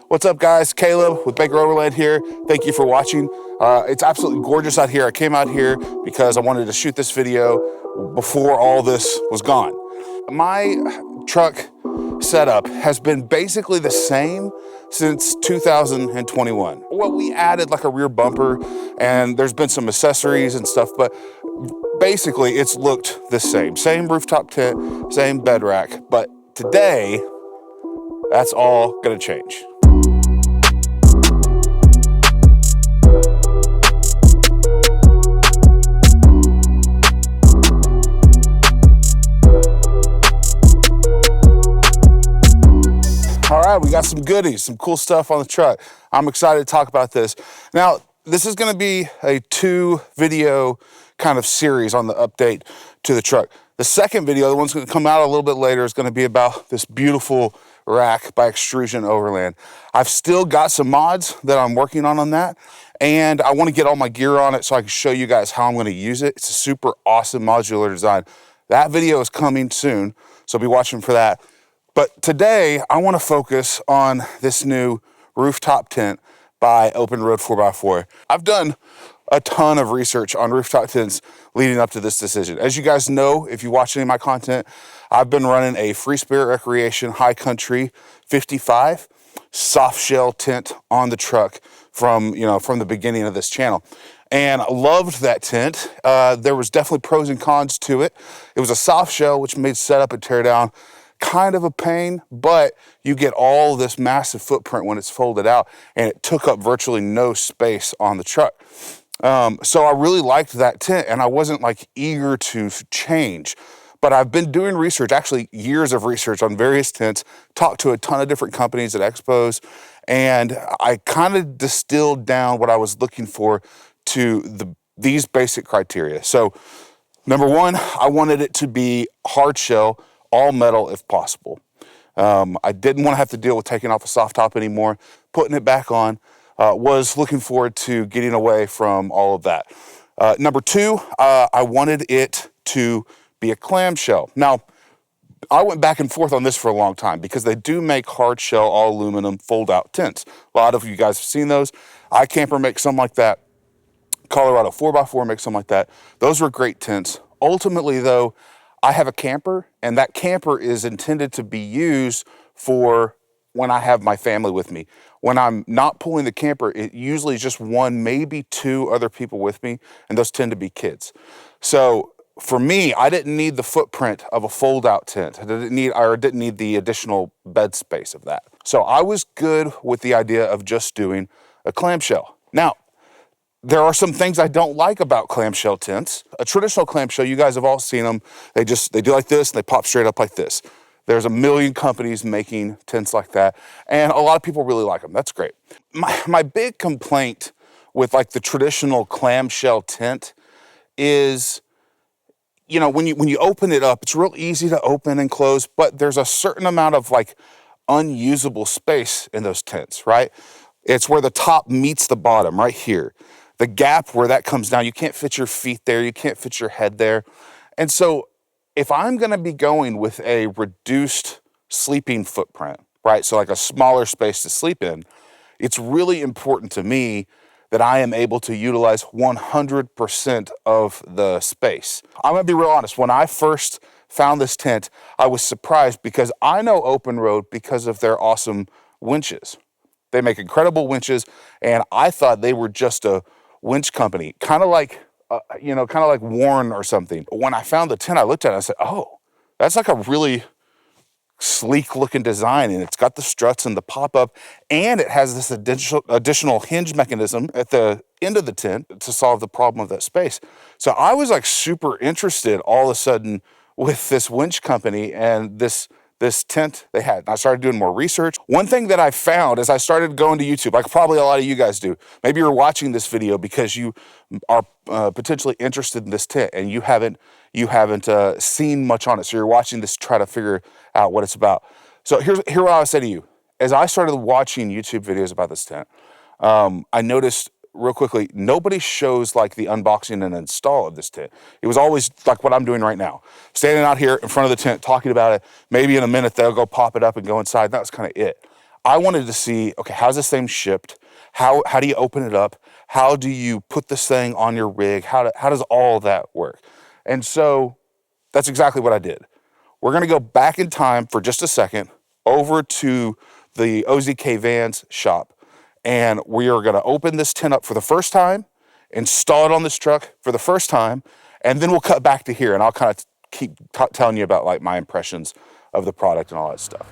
What's up, guys? Caleb with Baker Overland here. Thank you for watching. It's absolutely gorgeous out here. I came out here because I wanted to shoot this video before all this was gone. My truck setup has been basically the same since 2021. Well, we added like a rear bumper and there's been some accessories and stuff, but basically it's looked the same. Same rooftop tent, same bed rack, but today, that's all gonna change. All right, we got some goodies, some cool stuff on the truck. I'm excited to talk about this. Now, this is gonna be a 2-video kind of series on the update to the truck. The second video, the one's gonna come out a little bit later, is gonna be about this beautiful rack by Xtrusion Overland. I've still got some mods that I'm working on that, and I wanna get all my gear on it so I can show you guys how I'm gonna use it. It's a super awesome modular design. That video is coming soon, so be watching for that. But today, I want to focus on this new rooftop tent by Openroad 4x4. I've done a ton of research on rooftop tents leading up to this decision. As you guys know, if you watch any of my content, I've been running a Free Spirit Recreation High Country 55 soft shell tent on the truck from the beginning of this channel. And I loved that tent. There was definitely pros and cons to it. It was a soft shell, which made setup and tear down kind of a pain, but you get all this massive footprint when it's folded out, and it took up virtually no space on the truck. So I really liked that tent, and I wasn't like eager to change, but I've been doing research, actually years of research on various tents, talked to a ton of different companies at expos, and I kind of distilled down what I was looking for to these basic criteria. So number one, I wanted it to be hard shell, all metal if possible. I didn't want to have to deal with taking off a soft top anymore, putting it back on. Was looking forward to getting away from all of that. Number two, I wanted it to be a clamshell. Now, I went back and forth on this for a long time because they do make hard shell, all aluminum, fold out tents. A lot of you guys have seen those. iCamper makes some like that. Colorado 4x4 makes some like that. Those were great tents. Ultimately though, I have a camper, and that camper is intended to be used for when I have my family with me. When I'm not pulling the camper, it usually is just one, maybe two other people with me, and those tend to be kids. So for me, I didn't need the footprint of a fold-out tent. I didn't need the additional bed space of that. So I was good with the idea of just doing a clamshell. Now, there are some things I don't like about clamshell tents. A traditional clamshell, you guys have all seen them. They do like this, and they pop straight up like this. There's a million companies making tents like that, and a lot of people really like them. That's great. My big complaint with like the traditional clamshell tent is, when you open it up, it's real easy to open and close, but there's a certain amount of like unusable space in those tents, right? It's where the top meets the bottom, right here. The gap where that comes down, you can't fit your feet there, you can't fit your head there. And so if I'm gonna be going with a reduced sleeping footprint, right? So like a smaller space to sleep in, it's really important to me that I am able to utilize 100% of the space. I'm gonna be real honest, when I first found this tent, I was surprised because I know Openroad because of their awesome winches. They make incredible winches, and I thought they were just a winch company, kind of like Warren or something. When I found the tent, I looked at it and I said, oh, that's like a really sleek looking design, and it's got the struts and the pop-up, and it has this additional hinge mechanism at the end of the tent to solve the problem of that space. So I was like super interested all of a sudden with this winch company and this tent they had. And I started doing more research. One thing that I found as I started going to YouTube, like probably a lot of you guys do, maybe you're watching this video because you are potentially interested in this tent and you haven't seen much on it. So you're watching this to try to figure out what it's about. So here's what I would say to you. As I started watching YouTube videos about this tent, I noticed real quickly, nobody shows like the unboxing and install of this tent. It was always like what I'm doing right now, standing out here in front of the tent, talking about it. Maybe in a minute they'll go pop it up and go inside. That was kind of it. I wanted to see, okay, how's this thing shipped? How do you open it up? How do you put this thing on your rig? How does all that work? And so that's exactly what I did. We're gonna go back in time for just a second over to the OZK Vans shop, and we are gonna open this tent up for the first time, install it on this truck for the first time, and then we'll cut back to here and I'll kind of keep telling you about like my impressions of the product and all that stuff.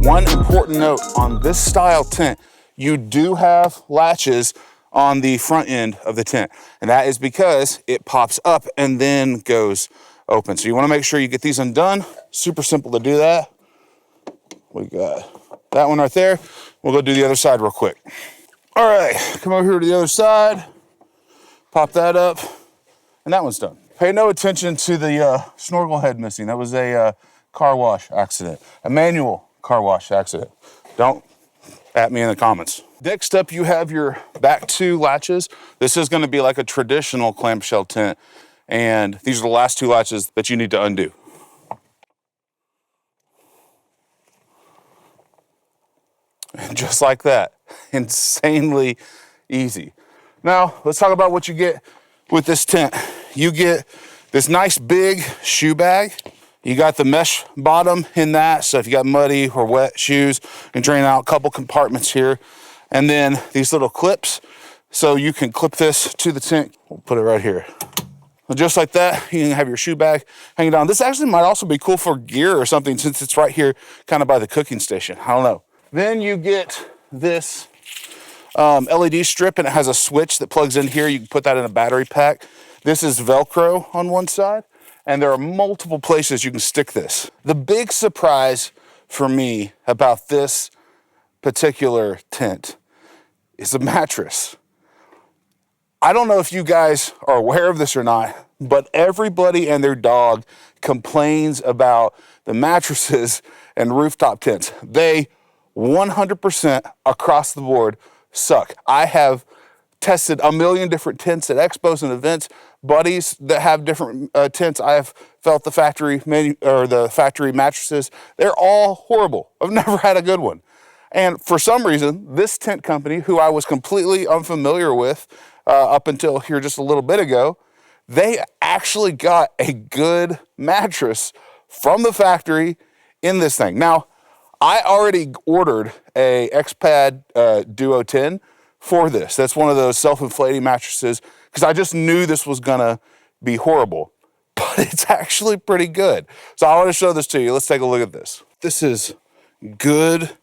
One important note on this style tent, you do have latches on the front end of the tent, and that is because it pops up and then goes open. So you want to make sure you get these undone. Super simple to do that. We got that one right there. We'll go do the other side real quick. All right, come over here to the other side, pop that up, and that one's done. Pay no attention to the snorkel head missing. That was a car wash accident, a manual car wash accident. Don't at me in the comments. Next up, you have your back two latches. This is gonna be like a traditional clamshell tent, and these are the last two latches that you need to undo. And just like that, insanely easy. Now, let's talk about what you get with this tent. You get this nice big shoe bag. You got the mesh bottom in that, so if you got muddy or wet shoes, you can drain out a couple compartments here. And then these little clips, so you can clip this to the tent. We'll put it right here. Just like that, you can have your shoe bag hanging down. This actually might also be cool for gear or something, since it's right here kind of by the cooking station. I don't know. Then you get this LED strip, and it has a switch that plugs in here. You can put that in a battery pack. This is Velcro on one side, and there are multiple places you can stick this. The big surprise for me about this particular tent is the mattress. I don't know if you guys are aware of this or not, but everybody and their dog complains about the mattresses and rooftop tents. They 100% across the board suck. I have tested a million different tents at expos and events. Buddies that have different tents, I have felt the factory mattresses. They're all horrible. I've never had a good one. And for some reason, this tent company, who I was completely unfamiliar with up until here just a little bit ago, they actually got a good mattress from the factory in this thing. Now, I already ordered a X-Pad Duo 10 for this. That's one of those self-inflating mattresses, because I just knew this was gonna be horrible, but it's actually pretty good. So I want to show this to you. Let's take a look at this. This is good,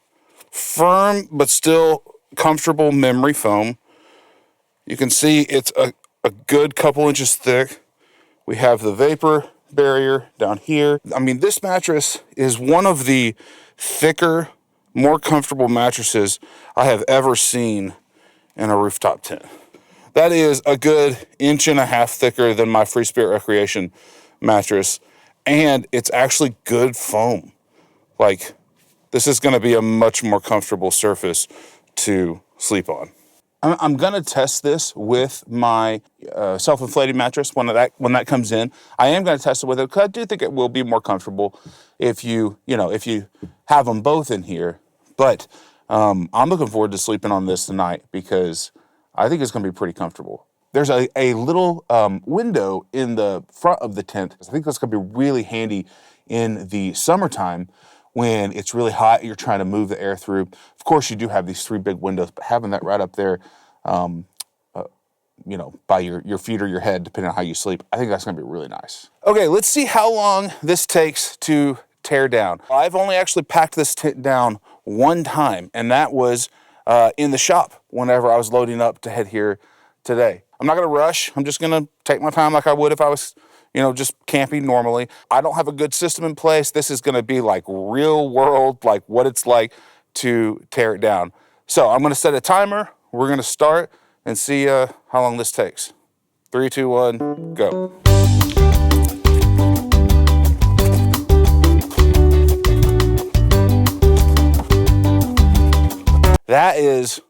firm, but still comfortable memory foam. You can see it's a good couple inches thick. We have the vapor barrier down here. I mean, this mattress is one of the thicker, more comfortable mattresses I have ever seen in a rooftop tent. That is a good 1.5 inches thicker than my Free Spirit Recreation mattress, and it's actually good foam. Like, this is gonna be a much more comfortable surface to sleep on. I'm gonna test this with my self-inflating mattress when that comes in. I am gonna test it with it, because I do think it will be more comfortable if you have them both in here. But I'm looking forward to sleeping on this tonight, because I think it's gonna be pretty comfortable. there's a little window in the front of the tent. I think that's gonna be really handy in the summertime when it's really hot, you're trying to move the air through. Of course, you do have these 3 big windows, but having that right up there, you know, by your feet or your head, depending on how you sleep, I think that's gonna be really nice. Okay, let's see how long this takes to tear down. I've only actually packed this tent down one time, and that was in the shop whenever I was loading up to head here today. I'm not gonna rush. I'm just gonna take my time like I would if I was, you know, just camping normally. I don't have a good system in place. This is gonna be like real world, like what it's like to tear it down. So I'm gonna set a timer. We're gonna start and see how long this takes. 3, 2, 1, go. That is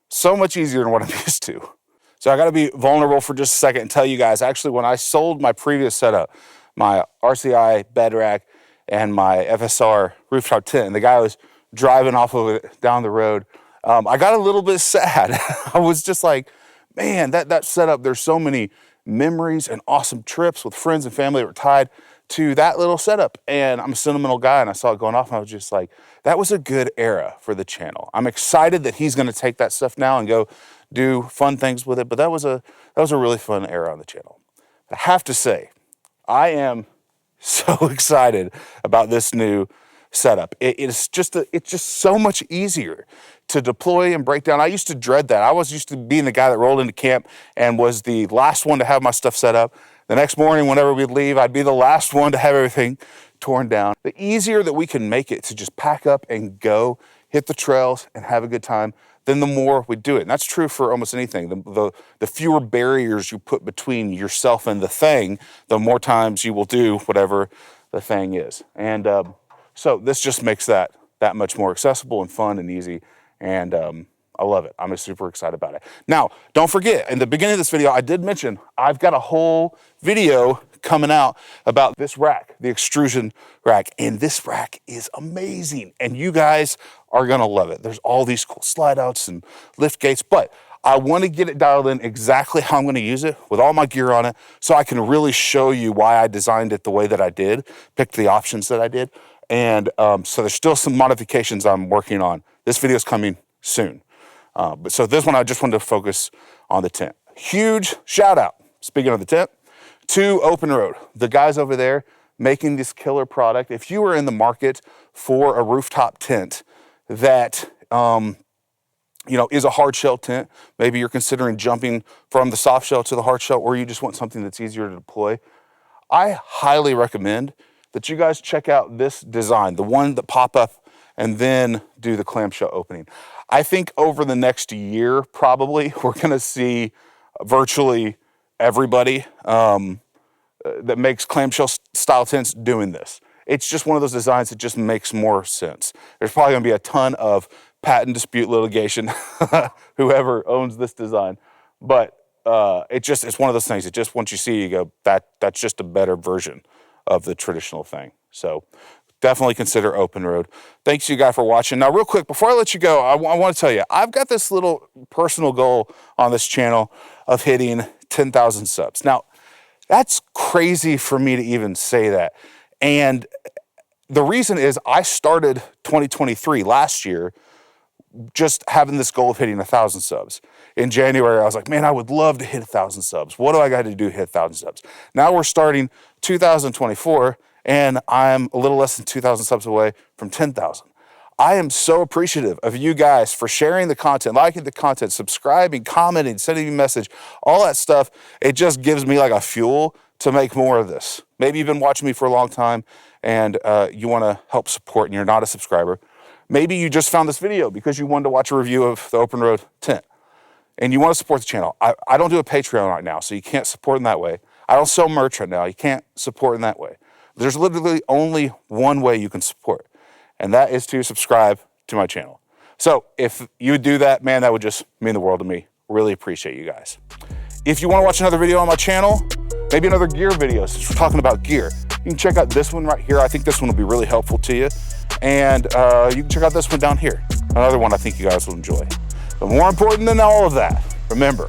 so much easier than what I'm used to. So I gotta be vulnerable for just a second and tell you guys, actually when I sold my previous setup, my RCI bed rack and my FSR rooftop tent, and the guy was driving off of it down the road, I got a little bit sad. I was just like, man, that setup, there's so many memories and awesome trips with friends and family that were tied to that little setup. And I'm a sentimental guy, and I saw it going off, and I was just like, that was a good era for the channel. I'm excited that he's gonna take that stuff now and go do fun things with it, but that was a really fun era on the channel. I have to say, I am so excited about this new setup. It's just so much easier to deploy and break down. I used to dread that. I was used to being the guy that rolled into camp and was the last one to have my stuff set up. The next morning, whenever we'd leave, I'd be the last one to have everything torn down. The easier that we can make it to just pack up and go, hit the trails and have a good time, then the more we do it. And that's true for almost anything. The fewer barriers you put between yourself and the thing, the more times you will do whatever the thing is. And so this just makes that much more accessible and fun and easy. And I love it. I'm super excited about it. Now, don't forget, in the beginning of this video, I did mention I've got a whole video coming out about this rack, the Xtrusion rack. And this rack is amazing. And you guys are gonna love it. There's all these cool slide outs and lift gates, but I want to get it dialed in exactly how I'm going to use it with all my gear on it so I can really show you why I designed it the way that I did, picked the options that I did. And so there's still some modifications I'm working on. This video is coming soon. But so this one, I just wanted to focus on the tent. Huge shout out, speaking of the tent, to Openroad, the guys over there making this killer product. If you are in the market for a rooftop tent that you know, is a hard shell tent, maybe you're considering jumping from the soft shell to the hard shell, or you just want something that's easier to deploy, I highly recommend that you guys check out this design, the one that pop up and then do the clamshell opening. I think over the next year, probably, we're gonna see virtually everybody that makes clamshell style tents doing this. It's just one of those designs that just makes more sense. There's probably gonna be a ton of patent dispute litigation, whoever owns this design. But it's one of those things that just once you see it, you go, that's just a better version of the traditional thing. So definitely consider Openroad. Thanks you guys for watching. Now real quick, before I let you go, I want to tell you, I've got this little personal goal on this channel of hitting 10,000 subs. Now that's crazy for me to even say that. And the reason is I started 2023 last year just having this goal of hitting 1,000 subs. In January, I was like, man, I would love to hit 1,000 subs. What do I got to do to hit 1,000 subs? Now we're starting 2024, and I'm a little less than 2,000 subs away from 10,000. I am so appreciative of you guys for sharing the content, liking the content, subscribing, commenting, sending me a message, all that stuff. It just gives me like a fuel to make more of this. Maybe you've been watching me for a long time and you want to help support and you're not a subscriber. Maybe you just found this video because you wanted to watch a review of the Openroad tent and you want to support the channel. I don't do a Patreon right now, so you can't support in that way. I don't sell merch right now. You can't support in that way. There's literally only one way you can support, and that is to subscribe to my channel. So if you would do that, man, that would just mean the world to me. Really appreciate you guys. If you want to watch another video on my channel, maybe another gear video, since we're talking about gear, you can check out this one right here. I think this one will be really helpful to you. And you can check out this one down here. Another one I think you guys will enjoy. But more important than all of that, remember,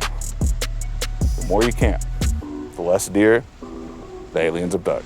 more you camp, the less deer the aliens abduct.